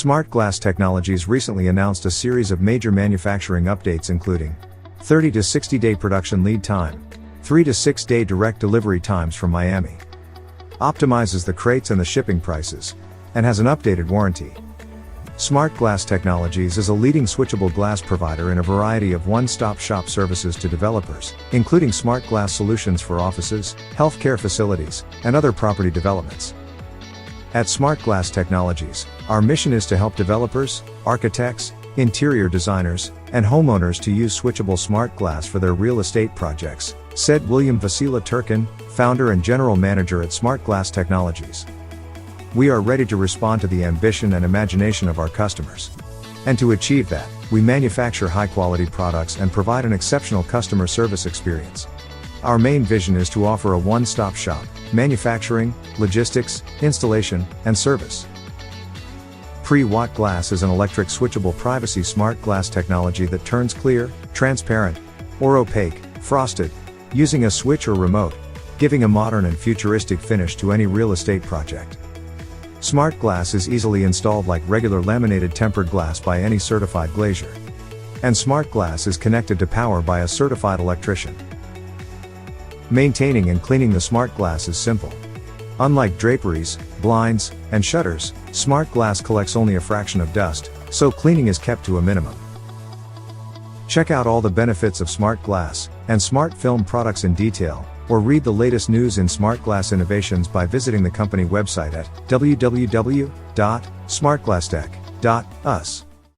Smartglass Technologies recently announced a series of major manufacturing updates including 30 to 60 day production lead time, 3 to 6 day direct delivery times from Miami, optimizes the crates and the shipping prices, and has an updated warranty. Smartglass Technologies is a leading switchable glass provider in a variety of one-stop shop services to developers, including smart glass solutions for offices, healthcare facilities, and other property developments. At Smartglass Technologies, our mission is to help developers, architects, interior designers, and homeowners to use switchable smart glass for their real estate projects, said William Vasila Turkin, founder and general manager at Smartglass Technologies. We are ready to respond to the ambition and imagination of our customers. And to achieve that, we manufacture high-quality products and provide an exceptional customer service experience. Our main vision is to offer a one-stop shop, manufacturing, logistics, installation, and service. PriWatt Glass is an electric switchable privacy smart glass technology that turns clear, transparent, or opaque, frosted, using a switch or remote, giving a modern and futuristic finish to any real estate project. Smart glass is easily installed like regular laminated tempered glass by any certified glazier. And smart glass is connected to power by a certified electrician. Maintaining and cleaning the smart glass is simple. Unlike draperies, blinds, and shutters, smart glass collects only a fraction of dust, so cleaning is kept to a minimum. Check out all the benefits of smart glass and smart film products in detail, or read the latest news in smart glass innovations by visiting the company website at www.smartglasstech.us.